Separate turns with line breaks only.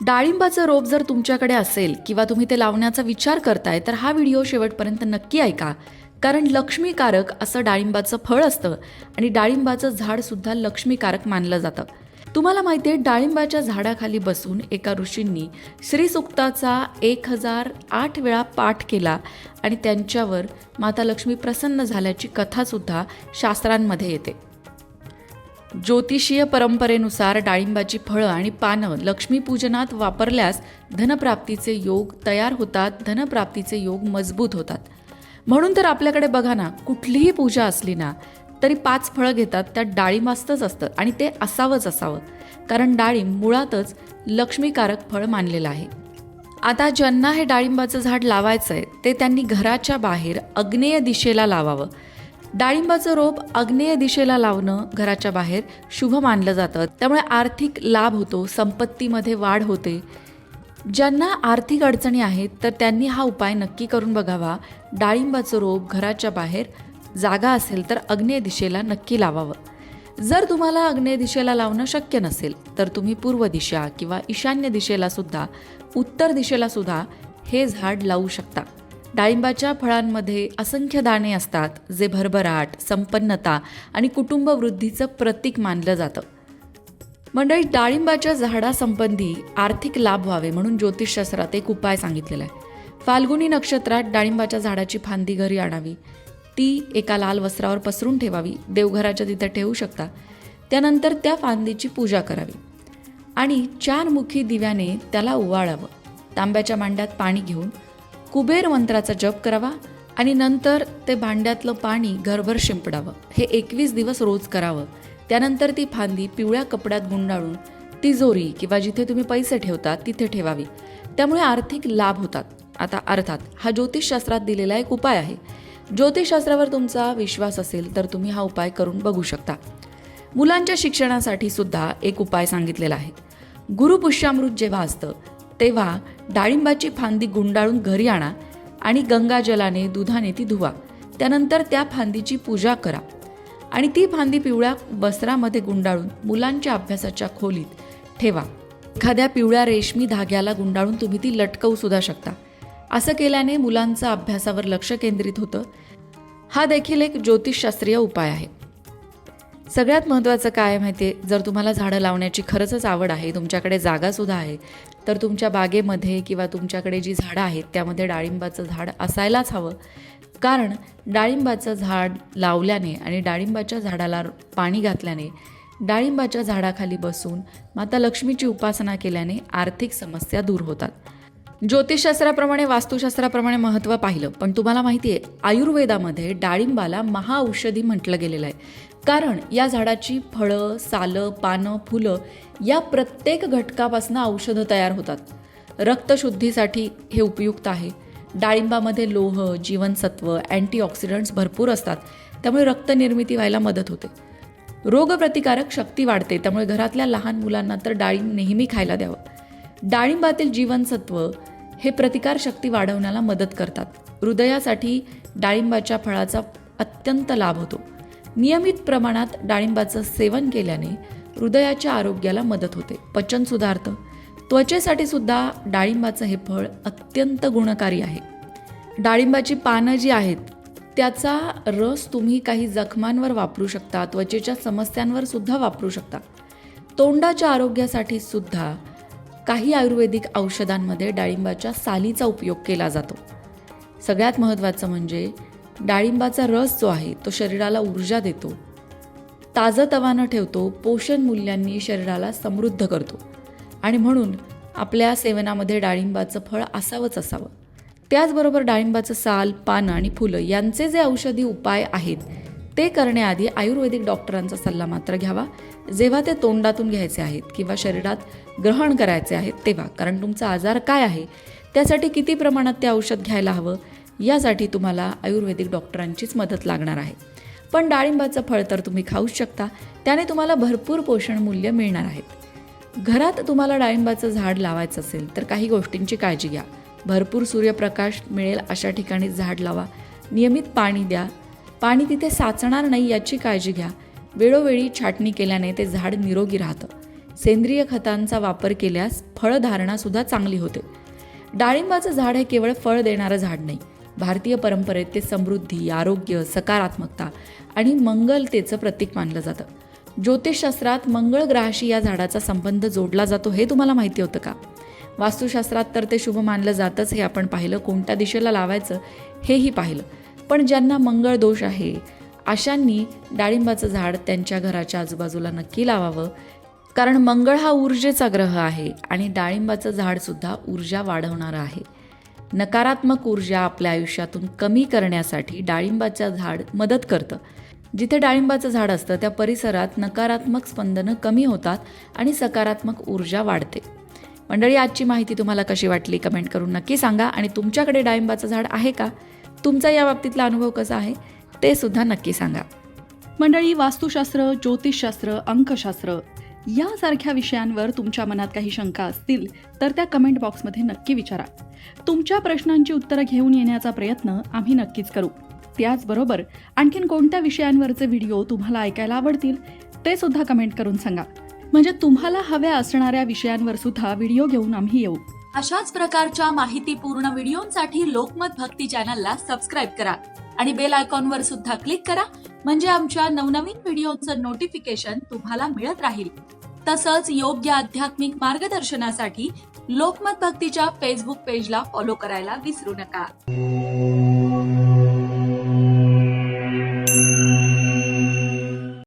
डाळिंबाचं रोप जर तुमच्याकडे असेल किंवा तुम्ही ते लावण्याचा विचार करताय तर हा व्हिडिओ शेवटपर्यंत नक्की ऐका, कारण लक्ष्मीकारक असं डाळिंबाचं फळ असतं आणि डाळिंबाचं झाडसुद्धा लक्ष्मीकारक मानलं जातं. तुम्हाला माहिती आहे, डाळिंबाच्या झाडाखाली बसून एका ऋषींनी श्रीसूक्ताचा 1008 वेळा पाठ केला आणि त्यांच्यावर माता लक्ष्मी प्रसन्न झाल्याची कथासुद्धा शास्त्रांमध्ये येते. ज्योतिषीय परंपरेनुसार डाळिंबाची फळं आणि पानं लक्ष्मीपूजनात वापरल्यास धनप्राप्तीचे योग तयार होतात, धनप्राप्तीचे योग मजबूत होतात. म्हणून तर आपल्याकडे बघा ना, कुठलीही पूजा असली ना तरी 5 फळं घेतात, त्यात डाळिंबाचंच असतं आणि ते असावंच असावं, कारण डाळिंब मुळातच लक्ष्मीकारक फळ मानलेलं आहे. आता ज्यांना हे डाळिंबाचं झाड लावायचं आहे ते त्यांनी घराच्या बाहेर आग्नेय दिशेला लावावं. डाळिंबाचं रोप आग्नेय दिशेला लावणं घराच्या बाहेर शुभ मानलं जातं. त्यामुळे आर्थिक लाभ होतो, संपत्तीमध्ये वाढ होते. ज्यांना आर्थिक अडचणी आहेत तर त्यांनी हा उपाय नक्की करून बघावा. डाळिंबाचं रोप घराच्या बाहेर जागा असेल तर आग्नेय दिशेला नक्की लावावं. जर तुम्हाला आग्नेय दिशेला लावणं शक्य नसेल तर तुम्ही पूर्व दिशा किंवा ईशान्य दिशेला सुद्धा, उत्तर दिशेला सुद्धा हे झाड लावू शकता. डाळिंबाच्या फळांमध्ये असंख्य दाणे असतात, जे भरभराट, संपन्नता आणि कुटुंब वृद्धीचं प्रतीक मानलं जातं. मंडळी, डाळिंबाच्या झाडासंबंधी आर्थिक लाभ व्हावे म्हणून ज्योतिषशास्त्रात एक उपाय सांगितलेला आहे. फाल्गुनी नक्षत्रात डाळिंबाच्या झाडाची फांदी घरी आणावी, ती एका लाल वस्त्रावर पसरून ठेवावी, देवघराच्या तिथे ठेवू शकता. त्यानंतर त्या फांदीची पूजा करावी आणि 4 मुखी दिव्याने त्याला ओवाळावं. तांब्याच्या भांड्यात पाणी घेऊन कुबेर मंत्राचा जप करावा आणि नंतर ते भांड्यातलं पाणी घरभर शिंपडावं. हे 21 दिवस रोज करावं. त्यानंतर ती फांदी पिवळ्या कपड्यात गुंडाळून तिजोरी किंवा जिथे तुम्ही पैसे ठेवता तिथे ठेवावी. त्यामुळे आर्थिक लाभ होतात. आता अर्थात हा ज्योतिषशास्त्रात दिलेला एक उपाय आहे. ज्योतिषशास्त्रावर तुमचा विश्वास असेल तर तुम्ही हा उपाय करून बघू शकता. मुलांच्या शिक्षणासाठी सुद्धा एक उपाय सांगितलेला आहे. गुरुपुष्यामृत जेव्हा असतं तेव्हा डाळिंबाची फांदी गुंडाळून घरी आणा आणि गंगाजलाने, दुधाने ती धुवा. त्यानंतर त्या फांदीची पूजा करा आणि ती फांदी पिवळ्या वस्त्रामध्ये गुंडाळून मुलांच्या अभ्यासाच्या खोलीत ठेवा. एखाद्या पिवळ्या रेशमी धाग्याला गुंडाळून तुम्ही ती लटकवू सुद्धा शकता. असं केल्याने मुलांचं अभ्यासावर लक्ष केंद्रित होतं. हा देखील एक ज्योतिषशास्त्रीय उपाय आहे. सगळ्यात महत्त्वाचं काय माहिती आहे, जर तुम्हाला झाडं लावण्याची खरंच आवड आहे, तुमच्याकडे जागासुद्धा आहे, तर तुमच्या बागेमध्ये किंवा तुमच्याकडे जी झाडं आहेत त्यामध्ये डाळिंबाचं झाड असायलाच हवं. कारण डाळिंबाचं झाड लावल्याने आणि डाळिंबाच्या झाडाला पाणी घातल्याने, डाळिंबाच्या झाडाखाली बसून माता लक्ष्मीची उपासना केल्याने आर्थिक समस्या दूर होतात. ज्योतिषशास्त्राप्रमाणे, वास्तुशास्त्राप्रमाणे महत्त्व पाहिलं, पण तुम्हाला माहिती आहे, आयुर्वेदामध्ये डाळिंबाला महाऔषधी म्हटलं गेलेलं आहे. कारण या झाडाची फळं, सालं, पानं, फुलं या प्रत्येक घटकापासून औषधं तयार होतात. रक्तशुद्धीसाठी हे उपयुक्त आहे. डाळिंबामध्ये लोह, जीवनसत्व, अँटीऑक्सिडंट्स भरपूर असतात, त्यामुळे रक्तनिर्मिती व्हायला मदत होते. रोगप्रतिकारक शक्ती वाढते, त्यामुळे घरातल्या लहान मुलांना तर डाळिंब नेहमी खायला द्यावं. डाळिंबातील जीवनसत्व हे प्रतिकारशक्ती वाढवण्याला मदत करतात. हृदयासाठी डाळिंबाच्या फळाचा अत्यंत लाभ होतो. नियमित प्रमाणात डाळिंबाचं सेवन केल्याने हृदयाच्या आरोग्याला मदत होते, पचन सुधारतं. त्वचेसाठी सुद्धा डाळिंबाचं हे फळ अत्यंत गुणकारी आहे. डाळिंबाची पानं जी आहेत त्याचा रस तुम्ही काही जखमांवर वापरू शकता, त्वचेच्या समस्यांवर सुद्धा वापरू शकता. तोंडाच्या आरोग्यासाठी सुद्धा काही आयुर्वेदिक औषधांमध्ये डाळिंबाच्या सालीचा उपयोग केला जातो. सगळ्यात महत्त्वाचं म्हणजे डाळिंबाचा रस जो आहे तो शरीराला ऊर्जा देतो, ताजंतवानं ठेवतो, पोषण मूल्यांनी शरीराला समृद्ध करतो आणि म्हणून आपल्या सेवनामध्ये डाळिंबाचं फळ असावंच असावं. त्याचबरोबर डाळिंबाचं साल, पानं आणि फुलं यांचे जे औषधी उपाय आहेत ते करण्याआधी आयुर्वेदिक डॉक्टरांचा सल्ला मात्र घ्यावा, जेव्हा ते तोंडातून घ्यायचे आहेत किंवा शरीरात ग्रहण करायचे आहेत तेव्हा. कारण तुमचा आजार काय आहे, त्यासाठी किती प्रमाणात ते औषध घ्यायला हवं, यासाठी तुम्हाला आयुर्वेदिक डॉक्टरांचीच मदत लागणार आहे. पण डाळिंबाचं फळ तर तुम्ही खाऊच शकता, त्याने तुम्हाला भरपूर पोषण मूल्य मिळणार आहेत. घरात तुम्हाला डाळिंबाचं झाड लावायचं असेल तर काही गोष्टींची काळजी घ्या. भरपूर सूर्यप्रकाश मिळेल अशा ठिकाणी झाड लावा. नियमित पाणी द्या. पाणी तिथे साचणार नाही याची काळजी घ्या. वेळोवेळी छाटणी केल्याने ते झाड निरोगी राहतं. सेंद्रिय खतांचा वापर केल्यास फळधारणासुद्धा चांगली होते. डाळिंबाचं झाड हे केवळ फळ देणारं झाड नाही. भारतीय परंपरेत ते समृद्धी, आरोग्य, सकारात्मकता आणि मंगलतेचं प्रतीक मानलं जातं. ज्योतिषशास्त्रात मंगळ ग्रहाशी या झाडाचा संबंध जोडला जातो हे तुम्हाला माहिती होतं का? वास्तुशास्त्रात तर ते शुभ मानलं जातंच हे आपण पाहिलं. कोणत्या दिशेला लावायचं हेही पाहिलं. पण ज्यांना मंगळ दोष आहे अशांनी डाळिंबाचं झाड त्यांच्या घराच्या आजूबाजूला नक्की लावावं, कारण मंगळ हा ऊर्जेचा ग्रह आहे आणि डाळिंबाचं झाडसुद्धा ऊर्जा वाढवणारं आहे. नकारात्मक ऊर्जा आपल्या आयुष्यातून कमी करण्यासाठी डाळिंबाचं झाड मदत करतं. जिथे डाळिंबाचं झाड असतं त्या परिसरात नकारात्मक स्पंदनं कमी होतात आणि सकारात्मक ऊर्जा वाढते. मंडळी, आजची माहिती तुम्हाला कशी वाटली कमेंट करून नक्की सांगा. आणि तुमच्याकडे डाळिंबाचं झाड आहे का? तुमचा या बाबतीतला अनुभव कसा आहे ते सुद्धा नक्की सांगा.
मंडळी, वास्तुशास्त्र, ज्योतिषशास्त्र, अंकशास्त्र यासारख्या विषयांवर तुमच्या मनात काही शंका असतील तर त्या कमेंट बॉक्समध्ये नक्की विचारा. तुमच्या प्रश्नांची उत्तरं घेऊन येण्याचा प्रयत्न आम्ही नक्कीच करू. त्याचबरोबर आणखीन कोणत्या विषयांवरचे व्हिडिओ तुम्हाला ऐकायला आवडतील ते सुद्धा कमेंट करून सांगा, म्हणजे तुम्हाला हव्या असणाऱ्या विषयांवर सुद्धा व्हिडिओ घेऊन आम्ही येऊ.
अशाच प्रकारच्या माहितीपूर्ण व्हिडिओंसाठी लोकमत भक्ती चॅनलला सबस्क्राईब करा आणि बेल आयकॉनवर सुद्धा क्लिक करा, म्हणजे आमच्या नवनवीन व्हिडिओचं नोटिफिकेशन तुम्हाला मिळत राहील. तसंच योग्य आध्यात्मिक मार्गदर्शनासाठी लोकमत भक्तीच्या फेसबुक पेजला फॉलो करायला विसरू नका.